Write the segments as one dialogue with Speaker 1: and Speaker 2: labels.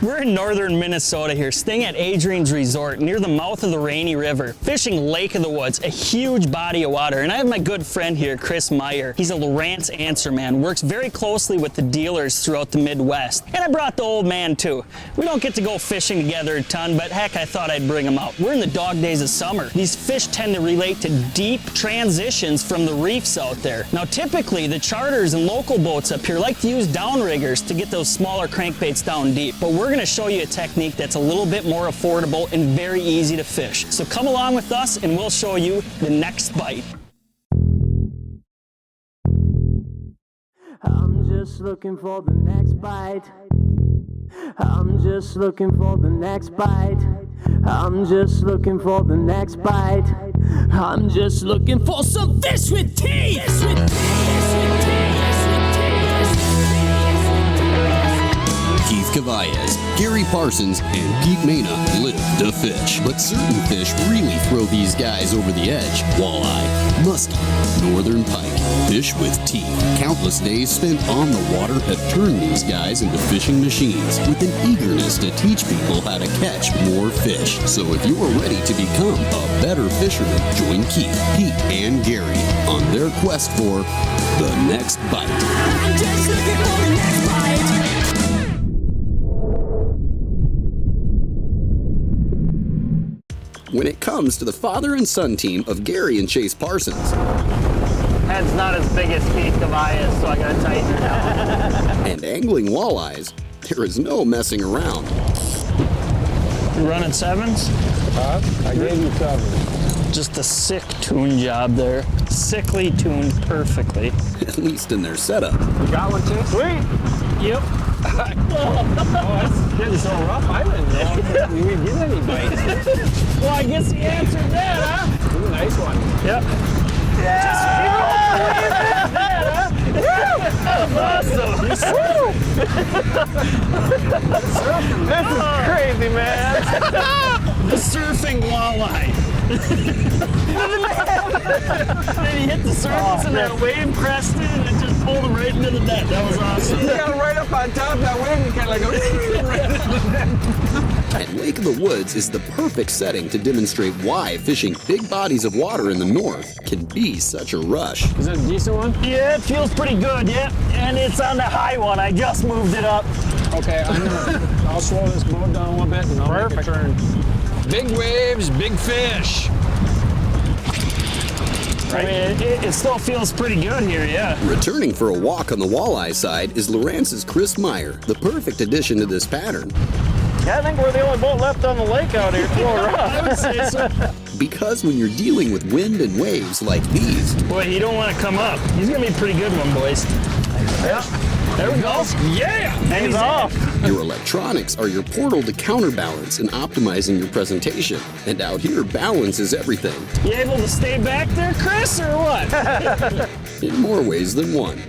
Speaker 1: We're in northern Minnesota here, staying at Adrian's Resort near the mouth of the Rainy River, fishing Lake of the Woods, a huge body of water. And I have my good friend here, Chris Meyer. He's a Lowrance answer man, works very closely with the dealers throughout the Midwest. And I brought the old man too. We don't get to go fishing together a ton, but heck, I thought I'd bring him out. We're in the dog days of summer. These fish tend to relate to deep transitions from the reefs out there. Now typically the charters and local boats up here like to use downriggers to get those smaller crankbaits down deep, but we're going to show you a technique that's a little bit more affordable and very easy to fish. So come along with us and we'll show you the next bite.
Speaker 2: I'm just looking for the next bite. I'm just looking for the next bite. I'm just looking for the next bite. I'm just looking for some fish with teeth. Fish with teeth.
Speaker 3: Keith Walleyes, Gary Parsons, and Pete Mena live to fish. But certain fish really throw these guys over the edge. Walleye, muskie, northern pike, fish with teeth. Countless days spent on the water have turned these guys into fishing machines with an eagerness to teach people how to catch more fish. So if you are ready to become a better fisherman, join Keith, Pete, and Gary on their quest for the next bite.
Speaker 2: I'm just looking for the next bite.
Speaker 3: When it comes to the father and son team of Gary and Chase Parsons,
Speaker 1: Head's not as big as Keith Walleyes, so I gotta tighten it down.
Speaker 3: and angling walleyes, there is no messing around.
Speaker 1: You running sevens?
Speaker 4: I gave you 7.
Speaker 1: Just a sick tune job there. Sickly tuned perfectly.
Speaker 3: At least in their setup.
Speaker 4: You got one too?
Speaker 1: Sweet. Yep.
Speaker 4: Oh, that's getting so rough. I didn't know we would get any bites.
Speaker 1: Well, I guess he answered that, huh?
Speaker 4: Ooh, nice one.
Speaker 1: Yep. Yeah! That was awesome. This is crazy, man. The surfing walleye. Then he hit the surface and that wave crested and it just pulled him right into the net. That was awesome.
Speaker 4: You got him right up on top of that wave and kind of like go right into the net.
Speaker 3: And Lake of the Woods is the perfect setting to demonstrate why fishing big bodies of water in the north can be such a rush.
Speaker 4: Is that a decent one?
Speaker 1: Yeah, it feels pretty good, yeah. And it's on the high one. I just moved it up.
Speaker 4: Okay, I'll slow this boat down a little bit and I'll make a turn. Big waves, big fish.
Speaker 1: I mean, it still feels pretty good here, yeah.
Speaker 3: Returning for a walk on the walleye side is Lowrance's Chris Meyer, the perfect addition to this pattern.
Speaker 1: Yeah, I think we're the only boat left on the lake out here throwing rough. I would say so.
Speaker 3: Because when you're dealing with wind and waves like these,
Speaker 1: Boy, you don't want to come up. He's going to be a pretty good one, boys. Yeah. There we go. Yeah! And he's off.
Speaker 3: your electronics are your portal to counterbalance and optimizing your presentation. And out here, balance is everything.
Speaker 1: You able to stay back there, Chris, or what?
Speaker 3: In more ways than one.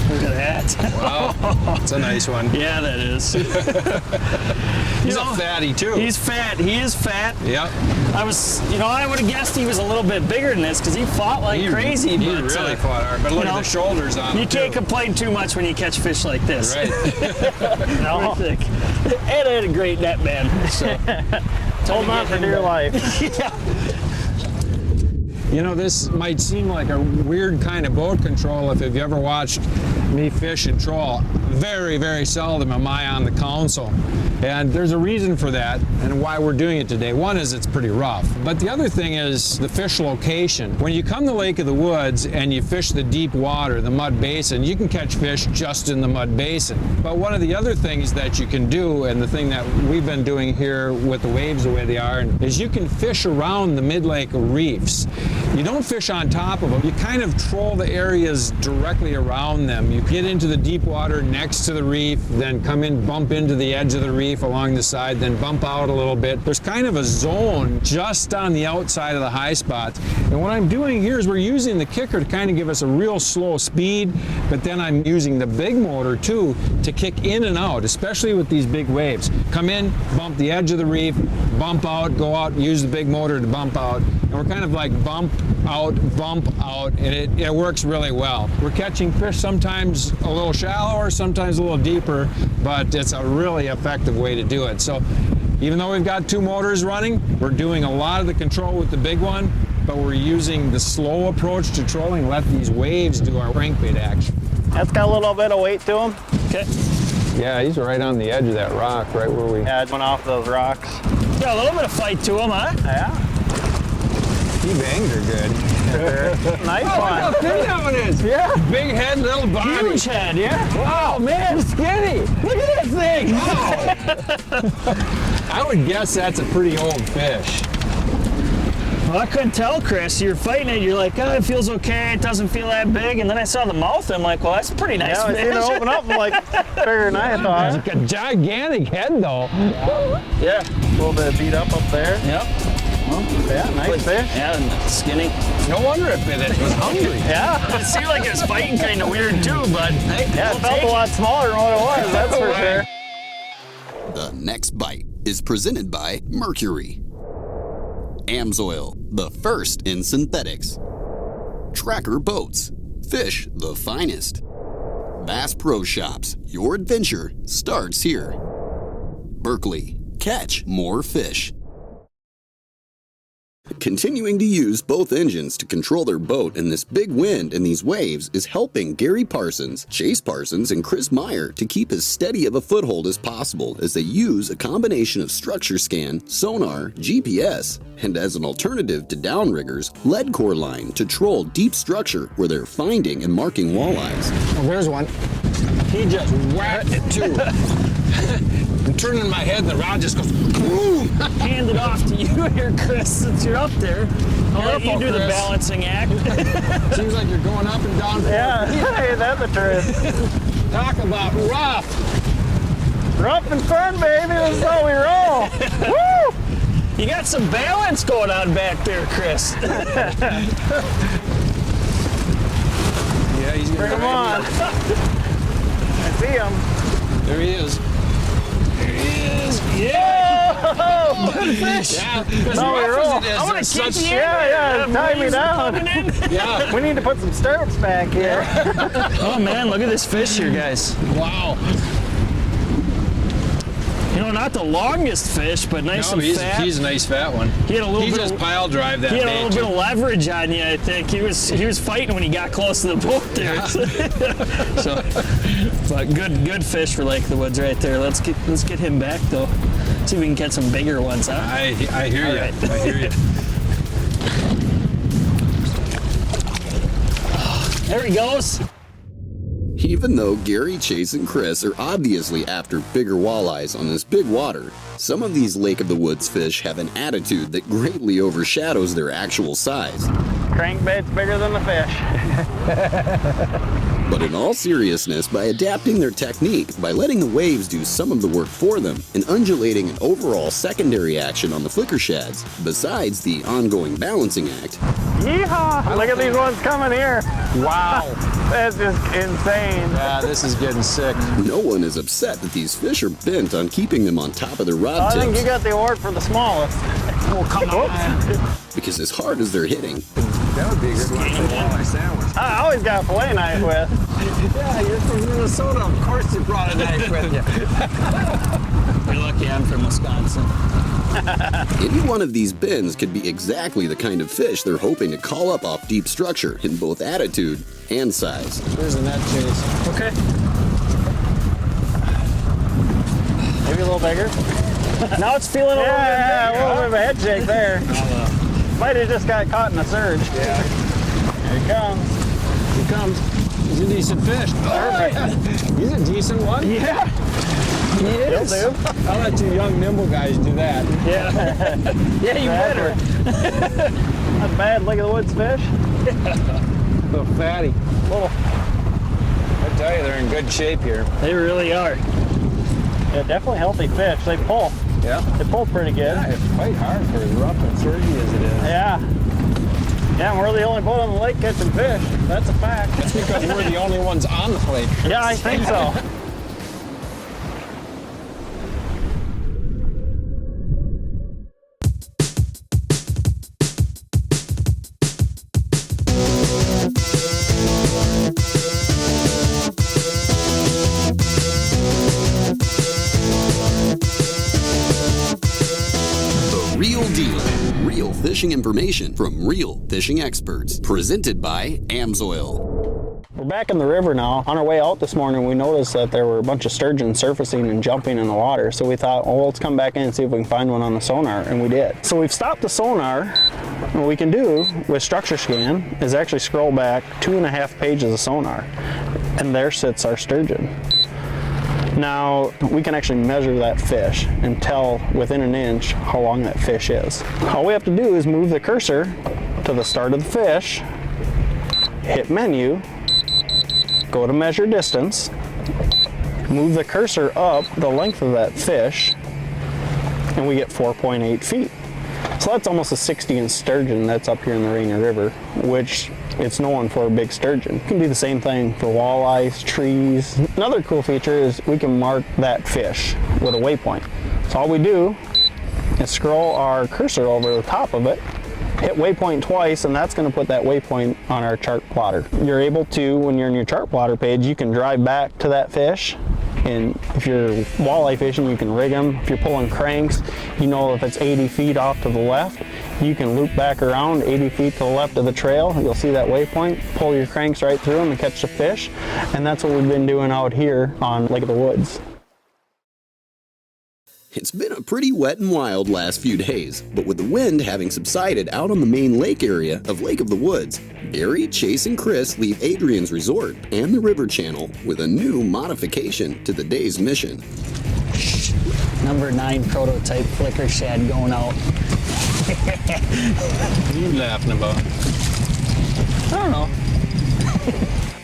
Speaker 1: Look at that.
Speaker 4: Wow, that's a nice one.
Speaker 1: Yeah, that is.
Speaker 4: He's a fatty too.
Speaker 1: He's fat. He is fat.
Speaker 4: Yep.
Speaker 1: I would have guessed he was a little bit bigger than this because he fought like crazy.
Speaker 4: He
Speaker 1: but,
Speaker 4: really fought hard, but look at the shoulders on him.
Speaker 1: You can't complain too much when you catch fish like this.
Speaker 4: Right.
Speaker 1: No. And I had a great net, man. So.
Speaker 5: Hold on for dear life.
Speaker 1: Yeah.
Speaker 4: You know, this might seem like a weird kind of boat control if you've ever watched me fish and troll. Very, very seldom am I on the console. And there's a reason for that and why we're doing it today. One is it's pretty rough. But the other thing is the fish location. When you come to Lake of the Woods and you fish the deep water, the mud basin, you can catch fish just in the mud basin. But one of the other things that you can do, and the thing that we've been doing here with the waves the way they are, is you can fish around the mid-lake reefs. You don't fish on top of them. You kind of troll the areas directly around them. You get into the deep water next to the reef, then come in, bump into the edge of the reef along the side, then bump out a little bit. There's kind of a zone just on the outside of the high spots. And what I'm doing here is we're using the kicker to kind of give us a real slow speed, but then I'm using the big motor too to kick in and out, especially with these big waves. Come in, bump the edge of the reef, bump out, go out, use the big motor to bump out. And we're kind of like bump, out, bump out, and it works really well. We're catching fish sometimes a little shallower, sometimes a little deeper, but it's a really effective way to do it. So even though we've got 2 motors running, we're doing a lot of the control with the big one, but we're using the slow approach to trolling, let these waves do our crankbait action.
Speaker 5: That's got a little bit of weight to him.
Speaker 1: Okay.
Speaker 4: Yeah, he's right on the edge of that rock, right where we...
Speaker 5: Yeah, it went off those rocks.
Speaker 1: Got a little bit of fight to him, huh?
Speaker 5: Yeah.
Speaker 4: He banged her good.
Speaker 5: Nice
Speaker 4: Oh,
Speaker 5: one.
Speaker 4: how big that one is!
Speaker 5: Yeah.
Speaker 4: Big head, little body.
Speaker 1: Huge head, yeah.
Speaker 4: Wow, man, skinny!
Speaker 1: Look at that thing.
Speaker 4: Wow. I would guess that's a pretty old fish.
Speaker 1: Well, I couldn't tell, Chris. You're fighting it. You're like, oh, it feels okay. It doesn't feel that big. And then I saw the mouth. I'm like, well, that's a pretty nice
Speaker 5: Yeah, I
Speaker 1: fish.
Speaker 5: seen it open up like bigger than I thought.
Speaker 4: It's like a gigantic head, though.
Speaker 5: Yeah. A little bit beat up there.
Speaker 1: Yep.
Speaker 5: Yeah, nice fish.
Speaker 1: Yeah, and skinny.
Speaker 4: No wonder it bit it. It was hungry.
Speaker 5: Yeah.
Speaker 1: It seemed like it was fighting kind of weird too, but hey,
Speaker 5: Yeah,
Speaker 1: we'll
Speaker 5: it felt
Speaker 1: take
Speaker 5: a lot smaller than what it was, that's for sure.
Speaker 3: The next bite is presented by Mercury. Amsoil, the first in synthetics. Tracker Boats, fish the finest. Bass Pro Shops, your adventure starts here. Berkeley, catch more fish. Continuing to use both engines to control their boat in this big wind and these waves is helping Gary Parsons, Chase Parsons, and Chris Meyer to keep as steady of a foothold as possible as they use a combination of structure scan, sonar, GPS, and as an alternative to downriggers, lead core line to troll deep structure where they're finding and marking walleyes.
Speaker 4: Well, there's one. He just whacked it, too. I'm turning my head and the rod just goes boom.
Speaker 1: hand it off to you here, Chris, since you're up there. I'll let you
Speaker 4: Careful,
Speaker 1: do the
Speaker 4: Chris.
Speaker 1: balancing act.
Speaker 4: Seems like you're going up and down.
Speaker 5: Yeah, hey, that's the truth.
Speaker 4: Talk about rough.
Speaker 5: Rough and fun, baby, this is how we roll. Woo!
Speaker 1: You got some balance going on back there, Chris.
Speaker 4: Yeah, he's
Speaker 5: Bring him on. I see him.
Speaker 4: There he is.
Speaker 1: There he is. Yeah.
Speaker 5: Oh!
Speaker 1: Good fish.
Speaker 4: Yeah, as
Speaker 5: How we
Speaker 4: rough
Speaker 5: roll.
Speaker 4: as it is,
Speaker 1: I want
Speaker 4: there's
Speaker 1: to kick
Speaker 4: such-
Speaker 1: you.
Speaker 5: Yeah, tie me
Speaker 1: waves
Speaker 5: down.
Speaker 1: coming in.
Speaker 4: Yeah.
Speaker 5: We need to put some stirrups back here.
Speaker 1: Oh man, look at this fish here, guys.
Speaker 4: Wow.
Speaker 1: You know, not the longest fish, but nice
Speaker 4: No,
Speaker 1: and fat.
Speaker 4: he's a nice fat one.
Speaker 1: He had a little
Speaker 4: He
Speaker 1: bit
Speaker 4: just
Speaker 1: of,
Speaker 4: pile drive that
Speaker 1: he had a
Speaker 4: bait,
Speaker 1: little bit
Speaker 4: too.
Speaker 1: of leverage on you, I think. He was fighting when he got close to the boat there. So, but good fish for Lake of the Woods right there. Let's get him back though. See if we can get some bigger ones, huh?
Speaker 4: I hear
Speaker 1: All
Speaker 4: you.
Speaker 1: right.
Speaker 4: I hear you.
Speaker 1: There he goes.
Speaker 3: Even though Gary, Chase, and Chris are obviously after bigger walleyes on this big water, some of these Lake of the Woods fish have an attitude that greatly overshadows their actual size.
Speaker 5: Crankbait's bigger than the fish.
Speaker 3: But in all seriousness, by adapting their technique, by letting the waves do some of the work for them, and undulating an overall secondary action on the flicker shads, besides the ongoing balancing act,
Speaker 5: Yeehaw! Look at these ones coming here.
Speaker 4: Wow.
Speaker 5: That's just insane.
Speaker 4: Yeah, this is getting sick.
Speaker 3: no one is upset that these fish are bent on keeping them on top of their rod
Speaker 5: I think
Speaker 3: tips,
Speaker 5: you got the award for the smallest.
Speaker 1: Oh, come on.
Speaker 3: because as hard as they're hitting,
Speaker 4: That would be a good one for a walleye sandwich.
Speaker 5: I always got a fillet knife with.
Speaker 4: Yeah, you're from Minnesota. Of course you brought a knife with you.
Speaker 1: You're lucky I'm from Wisconsin.
Speaker 3: any one of these bends could be exactly the kind of fish they're hoping to call up off deep structure in both attitude and size.
Speaker 4: There's a net chase.
Speaker 1: Okay.
Speaker 5: Maybe a little bigger.
Speaker 1: Now it's feeling a little bit
Speaker 5: Yeah, a
Speaker 1: bigger,
Speaker 5: little bit of a head shake there. Might have just got caught in a surge.
Speaker 4: Yeah.
Speaker 5: Here he comes.
Speaker 4: Here he comes. He's a decent fish. He's a decent one.
Speaker 1: Yeah. He
Speaker 5: He'll
Speaker 1: is.
Speaker 5: do.
Speaker 4: I'll let you young nimble guys do that.
Speaker 1: Yeah. Yeah, you better.
Speaker 5: Not bad. Look at the woods fish.
Speaker 4: Little fatty.
Speaker 5: Little.
Speaker 4: I tell you, they're in good shape here.
Speaker 1: They really are.
Speaker 5: Yeah, definitely healthy fish. They pull.
Speaker 4: Yeah.
Speaker 5: They pull pretty good.
Speaker 4: Yeah, it's quite hard for as rough and surgy as it is.
Speaker 5: Yeah. Yeah, and we're the only boat on the lake catching fish. That's a fact.
Speaker 4: That's because we're the only ones on the lake.
Speaker 5: Yeah, I think so.
Speaker 3: fishing information from real fishing experts. Presented by Amsoil.
Speaker 5: We're back in the river now. On our way out this morning, we noticed that there were a bunch of sturgeon surfacing and jumping in the water. So we thought, well, let's come back in and see if we can find one on the sonar, and we did. So we've stopped the sonar. What we can do with structure scan is actually scroll back 2.5 pages of sonar, and there sits our sturgeon. Now, we can actually measure that fish and tell within an inch how long that fish is. All we have to do is move the cursor to the start of the fish, hit menu, go to measure distance, move the cursor up the length of that fish, and we get 4.8 feet. So that's almost a 60-inch sturgeon that's up here in the Rainy River, which it's known for a big sturgeon. It can do the same thing for walleyes, trees. Another cool feature is we can mark that fish with a waypoint. So all we do is scroll our cursor over the top of it, hit waypoint twice, and that's going to put that waypoint on our chart plotter. You're able to, when you're in your chart plotter page, you can drive back to that fish, and if you're walleye fishing, you can rig them. If you're pulling cranks, you know if it's 80 feet off to the left, you can loop back around 80 feet to the left of the trail. You'll see that waypoint, pull your cranks right through them and catch the fish, and that's what we've been doing out here on Lake of the Woods.
Speaker 3: It's been a pretty wet and wild last few days, but with the wind having subsided out on the main lake area of Lake of the Woods, Gary, Chase, and Chris leave Adrian's resort and the river channel with a new modification to the day's mission.
Speaker 1: Number 9 prototype flicker shad going out.
Speaker 4: What are you laughing about?
Speaker 1: I don't know.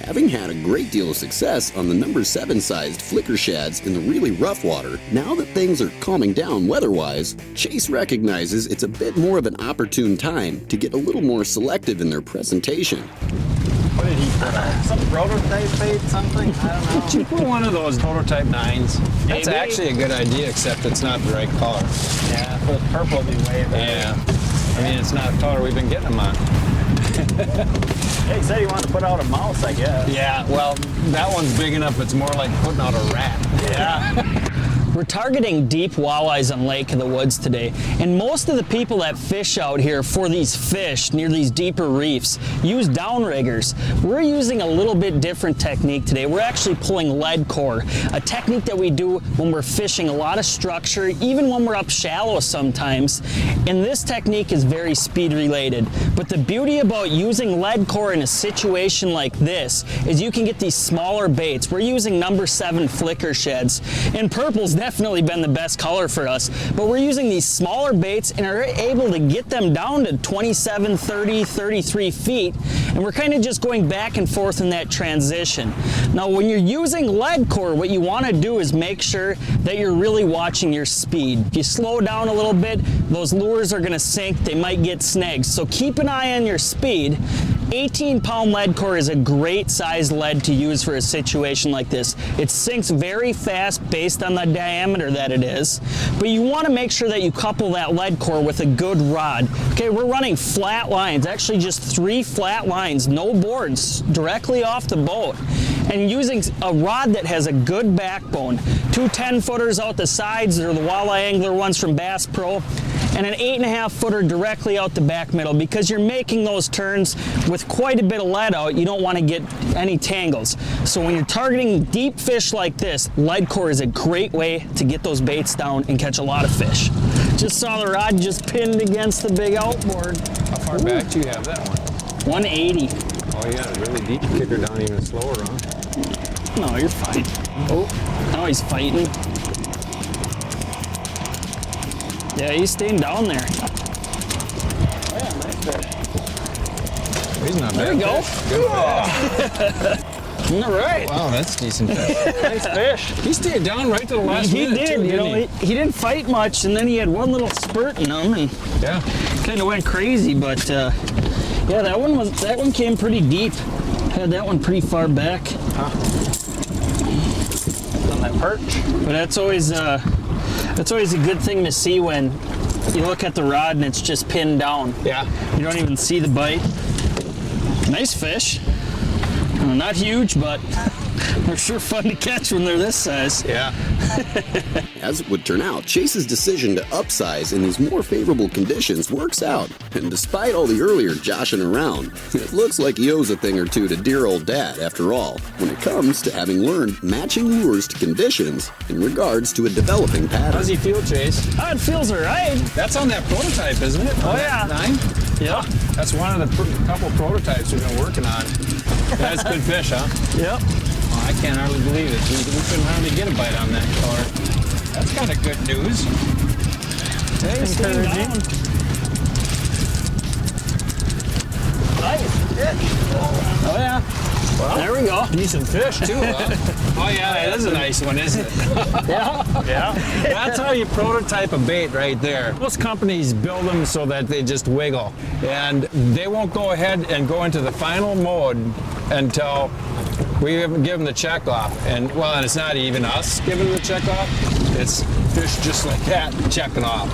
Speaker 3: Having had a great deal of success on the number 7 sized flicker shads in the really rough water, now that things are calming down weather-wise, Chase recognizes it's a bit more of an opportune time to get a little more selective in their presentation.
Speaker 5: What did he put on? Some prototype bait, something? I don't know.
Speaker 4: You put one of those prototype 9s. That's
Speaker 5: Maybe.
Speaker 4: actually a good idea, except it's not the right color.
Speaker 5: Yeah, but purple would be way better.
Speaker 4: Yeah. I mean, it's not a color we've been getting them on.
Speaker 5: Hey, he said he wanted to put out a mouse, I guess.
Speaker 4: Yeah, well, that one's big enough, it's more like putting out a rat.
Speaker 5: Yeah.
Speaker 1: We're targeting deep walleyes on Lake of the Woods today, and most of the people that fish out here for these fish near these deeper reefs use downriggers. We're using a little bit different technique today. We're actually pulling lead core, a technique that we do when we're fishing a lot of structure, even when we're up shallow sometimes, and this technique is very speed related. But the beauty about using lead core in a situation like this is you can get these smaller baits. We're using number 7 flicker sheds, and purple's definitely been the best color for us, but we're using these smaller baits and are able to get them down to 27, 30, 33 feet, and we're kind of just going back and forth in that transition. Now, when you're using lead core, what you want to do is make sure that you're really watching your speed. If you slow down a little bit, those lures are going to sink, they might get snags, so keep an eye on your speed. 18-pound lead core is a great size lead to use for a situation like this. It sinks very fast based on the diameter that it is, but you want to make sure that you couple that lead core with a good rod. Okay, we're running flat lines, actually just 3 flat lines, no boards, directly off the boat, and using a rod that has a good backbone. 2 10-footers out the sides, they're the Walleye Angler ones from Bass Pro, and an 8.5-footer directly out the back middle, because you're making those turns with quite a bit of lead out. You don't want to get any tangles. So when you're targeting deep fish like this, lead core is a great way to get those baits down and catch a lot of fish. Just saw the rod just pinned against the big outboard.
Speaker 4: How far back do you have that one?
Speaker 1: 180.
Speaker 4: Oh yeah, really deep. Kick her down even slower, huh?
Speaker 1: No, you're fine. Oh, now he's fighting. Yeah, he's staying down there.
Speaker 5: Oh, yeah, nice fish.
Speaker 4: He's not bad.
Speaker 1: There we go.
Speaker 4: Fish.
Speaker 1: All right.
Speaker 4: Wow, that's decent fish.
Speaker 5: Nice fish.
Speaker 4: He stayed down right to the last
Speaker 1: He
Speaker 4: minute
Speaker 1: did,
Speaker 4: too,
Speaker 1: you know,
Speaker 4: didn't
Speaker 1: he didn't fight much, and then he had one little spurt in him, and
Speaker 4: Yeah.
Speaker 1: kind of went crazy. But yeah, that one came pretty deep. Had that one pretty far back.
Speaker 5: On that perch.
Speaker 1: But that's always a good thing to see when you look at the rod and it's just pinned down.
Speaker 4: Yeah.
Speaker 1: You don't even see the bite. Nice fish. Not huge, but They're sure fun to catch when they're this size.
Speaker 4: Yeah.
Speaker 3: As it would turn out, Chase's decision to upsize in these more favorable conditions works out. And despite all the earlier joshing around, it looks like he owes a thing or two to dear old dad after all, when it comes to having learned matching lures to conditions in regards to a developing pattern.
Speaker 4: How's he feel, Chase?
Speaker 1: Oh, it feels all right.
Speaker 4: That's on that prototype, isn't it?
Speaker 1: Oh, yeah.
Speaker 4: 9?
Speaker 1: Yep.
Speaker 4: That's one of the couple prototypes we've been working on. That's good fish, huh?
Speaker 1: Yep.
Speaker 4: Oh, I can't hardly believe it. We couldn't hardly get a bite on that color. That's kind of good news. Hey, stay down.
Speaker 1: Nice fish. Oh, yeah.
Speaker 4: Well,
Speaker 1: There we go.
Speaker 4: decent fish, too, huh? Oh, yeah, that is a nice one, isn't it?
Speaker 1: Yeah.
Speaker 4: Yeah. That's how you prototype a bait right there. Most companies build them so that they just wiggle. And they won't go ahead and go into the final mode until we give them the check off. And, well, and it's not even us giving them the check off. It's fish just like that checking off.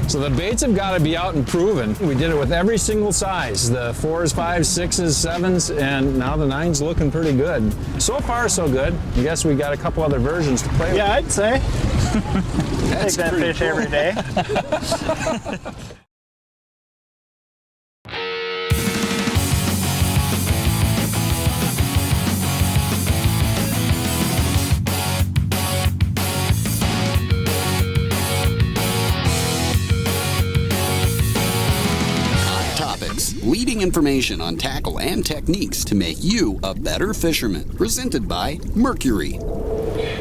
Speaker 4: So the baits have got to be out and proven. We did it with every single size, the 4s, 5s, 6s, 7s, and now the 9's looking pretty good. So far, so good. I guess we got a couple other versions to play with.
Speaker 5: Yeah, I'd say.
Speaker 4: That's
Speaker 5: Take that
Speaker 4: pretty
Speaker 5: fish
Speaker 4: cool.
Speaker 5: every day.
Speaker 3: Leading information on tackle and techniques to make you a better fisherman. Presented by Mercury.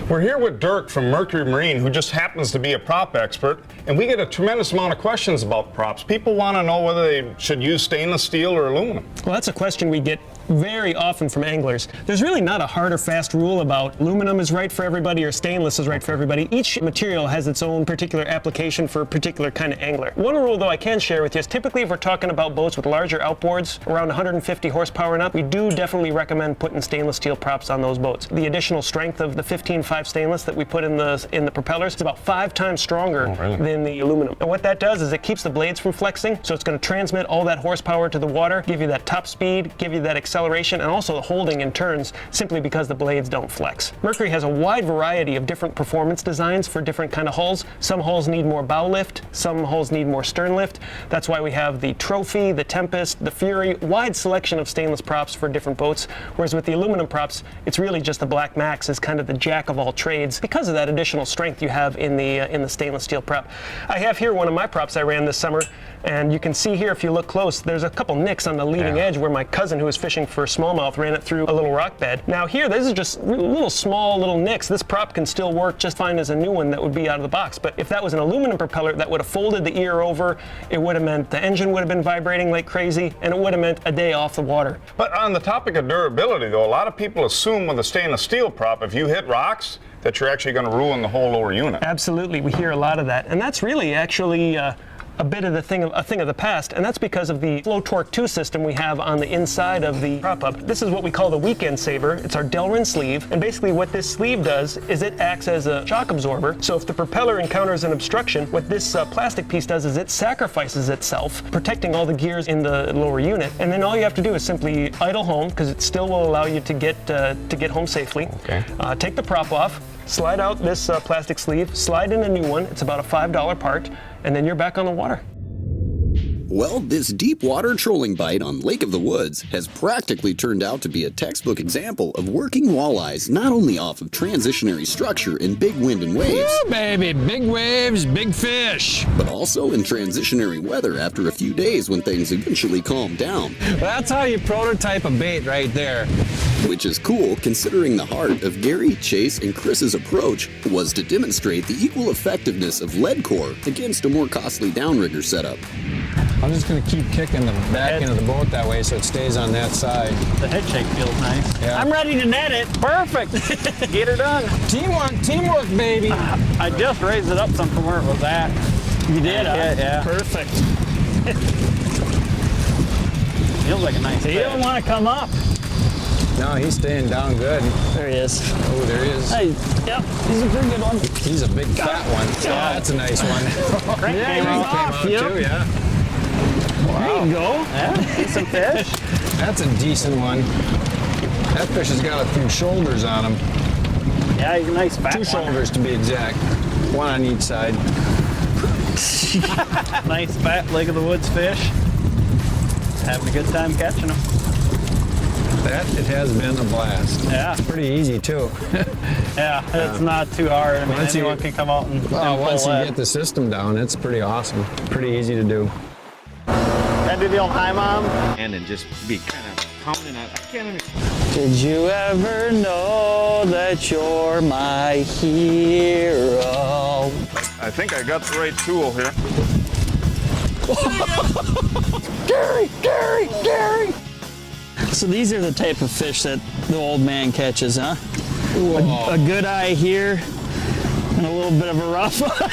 Speaker 6: We're here with Dirk from Mercury Marine, who just happens to be a prop expert, and we get a tremendous amount of questions about props. People want to know whether they should use stainless steel or aluminum.
Speaker 7: Well, that's a question we get very often from anglers. There's really not a hard or fast rule about aluminum is right for everybody or stainless is right for everybody. Each material has its own particular application for a particular kind of angler. One rule, though, I can share with you is typically if we're talking about boats with larger outboards, around 150 horsepower and up, we do definitely recommend putting stainless steel props on those boats. The additional strength of the 15.5 stainless that we put in the propellers is about 5 times stronger than the aluminum. And what that does is it keeps the blades from flexing, so it's going to transmit all that horsepower to the water, give you that top speed, give you that acceleration, and also the holding in turns simply because the blades don't flex. Mercury has a wide variety of different performance designs for different kind of hulls. Some hulls need more bow lift, some hulls need more stern lift. That's why we have the Trophy, the Tempest, the Fury, wide selection of stainless props for different boats, whereas with the aluminum props, it's really just the Black Max is kind of the jack of all trades because of that additional strength you have in the stainless steel prop. I have here one of my props I ran this summer, and you can see here if you look close, there's a couple nicks on the leading edge where my cousin who was fishing for smallmouth ran it through a little rock bed. Now here, this is just little small little nicks. This prop can still work just fine as a new one that would be out of the box. But if that was an aluminum propeller, that would have folded the ear over. It would have meant the engine would have been vibrating like crazy, and it would have meant a day off the water.
Speaker 6: But on the topic of durability, though, a lot of people assume with a stainless steel prop, if you hit rocks, that you're actually going to ruin the whole lower unit.
Speaker 7: Absolutely, we hear a lot of that, and that's really actually a bit of a thing of the past, and that's because of the Flow Torque 2 system we have on the inside of the prop up. This is what we call the weekend saver. It's our Delrin sleeve, and basically what this sleeve does is it acts as a shock absorber. So if the propeller encounters an obstruction, what this plastic piece does is it sacrifices itself, protecting all the gears in the lower unit, and then all you have to do is simply idle home, because it still will allow you to get home safely.
Speaker 6: Okay.
Speaker 7: Take the prop off, slide out this plastic sleeve, slide in a new one. It's about a $5 part, and then you're back on the water.
Speaker 3: Well, this deep water trolling bite on Lake of the Woods has practically turned out to be a textbook example of working walleyes not only off of transitionary structure in big wind and waves,
Speaker 4: Woo, baby, big waves, big fish.
Speaker 3: but also in transitionary weather after a few days when things eventually calm down.
Speaker 4: That's how you prototype a bait right there.
Speaker 3: Which is cool considering the heart of Gary, Chase, and Chris's approach was to demonstrate the equal effectiveness of lead core against a more costly downrigger setup.
Speaker 4: I'm just going to keep kicking the back end of the boat that way so it stays on that side.
Speaker 5: The head shake feels nice.
Speaker 4: Yeah.
Speaker 1: I'm ready to net it.
Speaker 5: Perfect. Get her done.
Speaker 4: Teamwork, baby.
Speaker 5: I just raised it up some from where it was at.
Speaker 1: You did, huh?
Speaker 5: Yeah.
Speaker 1: Perfect.
Speaker 5: Feels like a nice
Speaker 1: He
Speaker 5: fish.
Speaker 1: don't want to come up.
Speaker 4: No, he's staying down good.
Speaker 1: There he is.
Speaker 4: Oh, there he is.
Speaker 1: Hey, yep, he's a pretty good one.
Speaker 4: He's a big fat one. Yeah, that's a nice one.
Speaker 5: Crank
Speaker 1: Yeah,
Speaker 5: came
Speaker 1: he's
Speaker 5: out.
Speaker 1: off.
Speaker 4: Came out
Speaker 1: Yep.
Speaker 4: too, yeah.
Speaker 1: There you go.
Speaker 5: Yeah, decent fish.
Speaker 4: That's a decent one. That fish has got a few shoulders on him.
Speaker 5: Yeah, he's a nice fat
Speaker 4: 2
Speaker 5: one.
Speaker 4: shoulders to be exact. 1 on each side.
Speaker 5: Nice fat leg of the woods fish. Having a good time catching them.
Speaker 4: That, it has been a blast.
Speaker 5: Yeah.
Speaker 4: Pretty easy too.
Speaker 5: Yeah, it's not too hard. I mean,
Speaker 4: Once you-
Speaker 5: anyone can come out and
Speaker 4: Well,
Speaker 5: pull
Speaker 4: once you
Speaker 5: that.
Speaker 4: get the system down, it's pretty awesome. Pretty easy to do.
Speaker 5: Can I do the old hi, Mom?
Speaker 8: And just be kind of pounding it. I can't even.
Speaker 1: Did you ever know that you're my hero?
Speaker 6: I think I got the right tool here.
Speaker 1: Gary! So these are the type of fish that the old man catches, huh? A good eye here, and a little bit of a rough eye.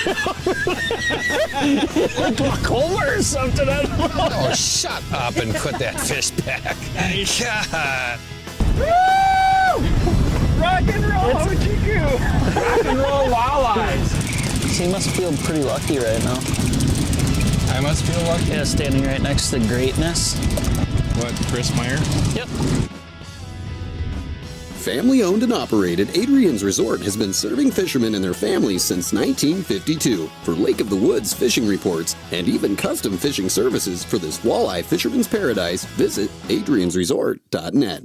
Speaker 1: Glaucoma or something, I don't know.
Speaker 4: Oh, shut up and put that fish back. God.
Speaker 5: Rock and roll, OGQ!
Speaker 4: Rock and roll walleyes.
Speaker 1: So you must feel pretty lucky right now.
Speaker 4: I must feel lucky.
Speaker 1: Yeah, standing right next to the greatness.
Speaker 8: What, Chris Meyer?
Speaker 1: Yep.
Speaker 3: Family owned and operated, Adrian's Resort has been serving fishermen and their families since 1952. For Lake of the Woods fishing reports and even custom fishing services for this walleye fisherman's paradise, visit adriansresort.net.